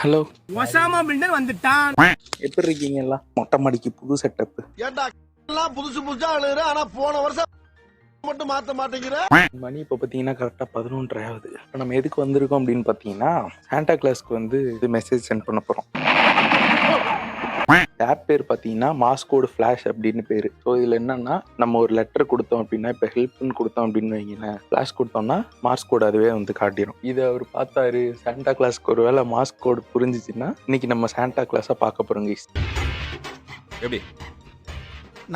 Hello, Osama பில்டன் வந்துட்டான். எப்படி இருக்கீங்க எல்லாம்? மொட்டை மாடிக்கு புது செட்டப். ஏன்டா எல்லாம் புதுசு புதுசா அழுகுற, ஆனா போன வருஷம் மட்டும் மாத்த மாட்டேங்கிற. மணி இப்போ பார்த்தீங்கன்னா கரெக்டாக 11:30 ஆகுது. இப்போ நம்ம எதுக்கு வந்திருக்கோம் அப்படின்னு பார்த்தீங்கன்னா, சாண்டா கிளாஸ்க்கு வந்து மெசேஜ் சென்ட் பண்ண போகிறோம். ஆப் பேர் பார்த்தீங்கன்னா மாஸ்கோடு ஃப்ளாஷ் அப்படின்னு பேர். ஸோ இதில் என்னன்னா, நம்ம ஒரு லெட்டர் கொடுத்தோம் அப்படின்னா, இப்போ ஹெல்ப்னு கொடுத்தோம் அப்படின்னு வைங்களேன், ஃப்ளாஷ் கொடுத்தோம்னா மார்ஸ் கோடு அதுவே வந்து காட்டிடும். இதை அவர் பார்த்தாரு, சாண்டா கிளாஸ்க்கு ஒரு வேளை மார்ஸ் கோடு புரிஞ்சிச்சுன்னா இன்னைக்கு நம்ம சாண்டா கிளாஸை பார்க்க போகிறோங்க. எப்படி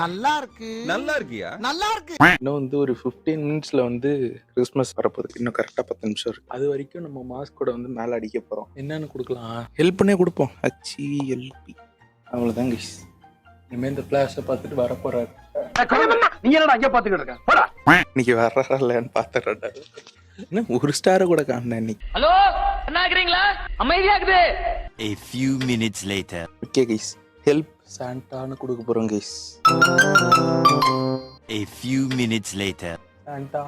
நல்லா இருக்கு, நல்லா இருக்கியா? நல்லா இருக்கு. இன்னும் வந்து ஒரு 15 மினிட்ஸ்ல வந்து கிறிஸ்மஸ் வரப்போகுது. இன்னும் கரெக்டாக 10 நிமிஷம் இருக்கு. அது வரைக்கும் நம்ம மாஸ்கோட வந்து மேலே அடிக்க போகிறோம். என்னன்னு கொடுக்கலாம்? ஹெல்ப்னே கொடுப்போம். HELP. அவ்வளோதான் கைஸ். இனிமேல் இந்த ஃப்ளாஷை பார்த்துட்டு வர போறாரு. நீ என்னடா அங்க பாத்துக்கிட்டு இருக்க? போடா. இன்னைக்கு வர்றாரா இல்லையான்னு பார்த்துறாரு. என்ன ஒரு ஸ்டாரை கூட காணல இன்னைக்கு. ஹலோ, என்ன ஆகுறீங்களா? அமைதியா இருக்குது. A few minutes later. Okay guys, help சாண்டான்னு கொடுக்க போகிறோம் guys. A few minutes later. Santa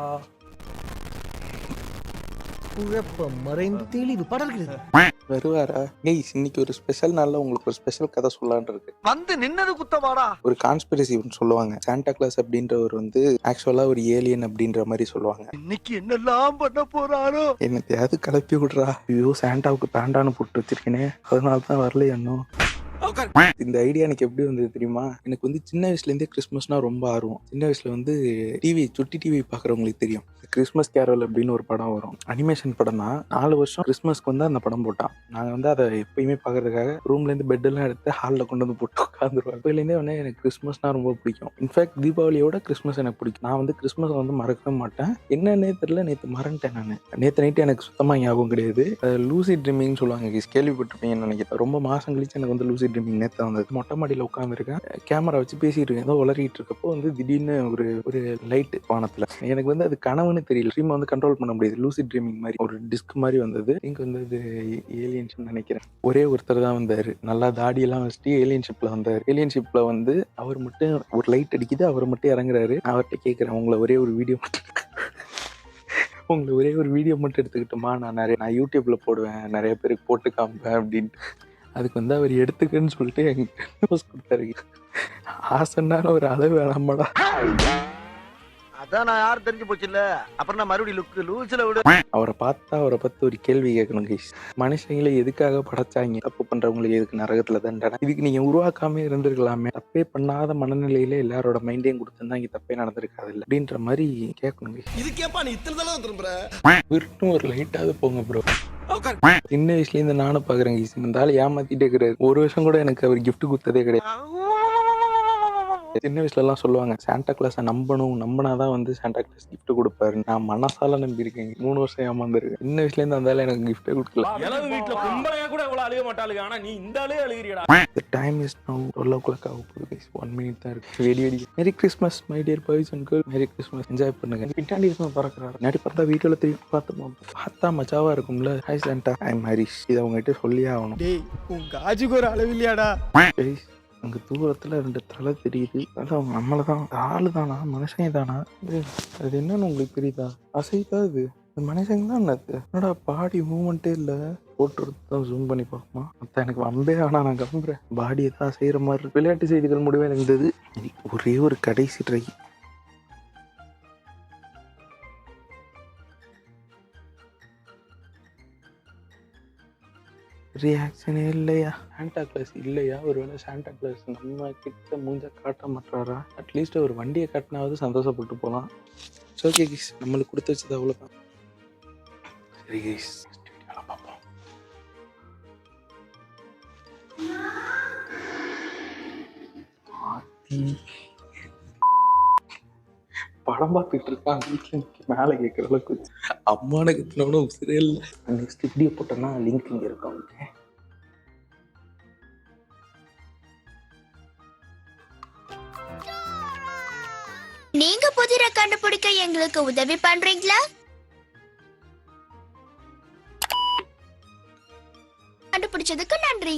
குழப்பம் மறைந்து தெளிவு படர்கிறது. வருவாரா கைஸ்? இன்னைக்கு ஒரு ஸ்பெஷல் நாள்ல உங்களுக்கு ஒரு ஸ்பெஷல் கதை சொல்லலான்னு இருக்கு. வந்து நின்னது குத்தவாடா. ஒரு கான்ஸ்பிரசி சொல்லுவாங்க. சாண்டா கிளாஸ் அப்படின்றவர் வந்து ஆக்சுவலா ஒரு ஏலியன் அப்படின்ற மாதிரி சொல்லுவாங்க. இன்னைக்கு என்னெல்லாம் பண்ண போறாரோ. என்னத்தையாவது கிளப்பி விடுறா. ஐயோ, சாண்டாவுக்கு பேண்டான்னு போட்டு வச்சிருக்கேனே, அதனால தான் வரல இன்னும். இந்த ஐடியா எனக்கு எப்படி வந்தது தெரியுமா? எனக்கு வந்து சின்ன வயசுல இருந்தே கிறிஸ்மஸ்னா ரொம்ப ஆர்வம். சின்ன வயசுல வந்து சுட்டி டிவி பாக்குறவங்களுக்கு தெரியும், கிறிஸ்மஸ் கேரல் அப்படின்னு ஒரு படம் வரும். அனிமேஷன் படம் தான். 4 வருஷம் கிறிஸ்மஸ்க்கு வந்து அந்த படம் போட்டான். நாங்க வந்து அதை எப்பயுமே பாக்குறதுக்காக ரூம்ல இருந்து பெட் எல்லாம் எடுத்து ஹாலில் கொண்டு வந்து போட்டு உட்காந்துருவோம். அப்போலேருந்தே வந்து எனக்கு கிறிஸ்மஸ்னா ரொம்ப பிடிக்கும். இன்ஃபேக்ட் தீபாவளியோட கிறிஸ்மஸ் எனக்கு பிடிக்கும். நான் வந்து கிறிஸ்மஸ் வந்து மறக்கவே மாட்டேன். என்னன்னே தெரியல, நேற்று மறந்துட்டேன். நான் நேற்று நைட்டு எனக்கு சுத்தமா ஞாபகம் கிடையாது. லூசி ட்ரீமிங்னு சொல்லுவாங்க, கேள்விப்பட்டிருப்பீங்கன்னு நினைக்கிறேன். ரொம்ப மாசம் கழிச்சு எனக்கு வந்து லூசி ட்ரீமிங் நேற்று வந்தது. மொட்டை மாடியில் உட்காந்துருக்கேன், கேமரா வச்சு பேசிட்டு இருக்கேன், ஏதோ உளறிட்டு இருக்கப்போ வந்து திடீர்னு ஒரு லைட் வானத்துல. எனக்கு வந்து அது கனவுன்னு தெரியல. ட்ரீம் வந்து கண்ட்ரோல் பண்ண முடியாது. லூசி ட்ரீமிங் மாதிரி ஒரு டிஸ்க் மாதிரி வந்தது. இங்க வந்து அது ஏலியன்ஸ் நினைக்கிறேன். ஒரே ஒருத்தர் தான் வந்தாரு, நல்லா தாடியெல்லாம் வச்சுட்டு ஏலியன்ஷிப்ல வந்தாரு. ஏலியன்ஷிப்ல வந்து அவர் மட்டும் ஒரு லைட் அடிக்குது, அவர் மட்டும் இறங்குறாரு. அவர்கிட்ட கேட்கிறேன், உங்களை ஒரே ஒரு வீடியோ மட்டும் எடுத்துக்கிட்டோமா? நான் யூடியூப்ல போடுவேன், நிறைய பேருக்கு போட்டு காமிப்பேன் அப்படின்ட்டு. அதுக்கு வந்து அவர் எடுத்துக்கன்னு சொல்லிட்டு எங்க கொடுத்தாரு. ஆசைன்னால ஒரு அளவு வேணாமடா. அதான் நான் யாரும் தெரிஞ்சு போச்சு இல்ல. அப்புறம் நான் மறுபடியும் லுக்கு லூசில விடு. அவரை பார்த்தா அவரை பத்தி ஒரு கேள்வி கேட்கணும் கைஸ். மனுஷங்களை எதுக்காக படைச்சாங்க? தப்பு பண்றவங்களுக்கு எதுக்கு நரகத்துல தண்டனை? இதுக்கு நீங்க உருவாக்காம இருந்திருக்கலாமே. தப்பே பண்ணாத மனநிலையில எல்லாரோட மைண்டையும் கொடுத்துருந்தா இங்க தப்பே நடந்திருக்காது இல்லை அப்படின்ற மாதிரி கேட்கணும் கைஸ். இதுக்கேப்பா நீ இத்தனை தடவை திரும்புற? விருட்டும் ஒரு லைட்டாவது போங்க ப்ரோ. சின்ன வயசுல இருந்து நானும் பாக்குறேன் கைஸ், இந்த ஆள் ஏமாத்திட்டே இருக்கிறாரு. ஒரு வருஷம் கூட எனக்கு அவர் கிஃப்ட் கொடுத்ததே கிடையாது. சின்ன வயசுல எல்லாம் சொல்லுவாங்க, சாண்டா கிளாஸை நம்பினாதான் வந்து சாண்டா கிளாஸ் கிஃப்ட் கொடுப்பாரு. நான் மனசால நம்பியிருக்கேன். 3 வருஷம் ஏமாந்துருக்கேன். சின்ன வயசுல இருந்து அந்த எனக்கு கிஃப்டே கொடுக்கல. இளவு வீட்டுல கும்பலையா கூட இவ்வளவு அழுக மாட்டாளுங்க, ஆனா நீ இந்த ஆளே அழுகிறியடா. The time is now 12 o'clock ஆக போகுது guys. 1 minute தான் இருக்கு. வெடி merry Christmas my dear boys and girl. Merry Christmas enjoy பண்ணுங்க. பின்னாடி இருக்கும் பறக்கிறாரு. முன்னாடி பார்த்தா வீடியோல தெரியும், பார்த்தா மச்சாவா இருக்கும்ல. Hi Santa, I am Harish. இதை உங்ககிட்ட சொல்லியே ஆகணும். டேய், உன் காஜுக்கு ஒரு அளவு இல்லையாடா? அங்க தூரத்துல 2 தலை தெரியுது. அதான் நம்மளதான் ஆளு தானா, மனுஷங்க தானா? அது என்னன்னு உங்களுக்கு தெரியுதா? அசைதா இது மனுஷங்க தான். என்னடா பாடி மூவ்மெண்ட்டே இல்ல. போட்டுதான் ஜூம் பண்ணி பார்க்குமா? மத்த எனக்கு வம்பே ஆனா நான் கிளம்புறேன். பாடியை தான் செய்யற மாதிரி இருக்கு. விளையாட்டு செய்திகள் முடிவே இருந்தது. ஒரே ஒரு கடைசி ட்ரை. ரியாக்ஷனே இல்லையா? சாண்டா கிளாஸ் இல்லையா? ஒருவேளை சாண்டா கிளாஸ் நம்ம கிட்ட மூஞ்ச காட்ட மாட்டாரா? அட்லீஸ்ட் ஒரு வண்டியை காட்டினாவது சந்தோஷப்பட்டு போகலாம். ஓகே கைஸ், நம்மளுக்கு கொடுத்து வச்சது அவ்வளோதான். சரி கைஸ், பார்ப்போம். படம் பார்த்துட்டு இருக்கான் வீட்டில் மேலே கேட்குற அளவுக்கு அம்மானுக்கு எத்தனோட உசிரே இல்லை. நெக்ஸ்ட் வீடியோ போட்டோன்னா லிங்க் இங்கே இருக்கும். ஓகே, நீங்க புதிரை கண்டுபிடிக்க எங்களுக்கு உதவி பண்றீங்களா? கண்டுபிடிச்சதுக்கு நன்றி.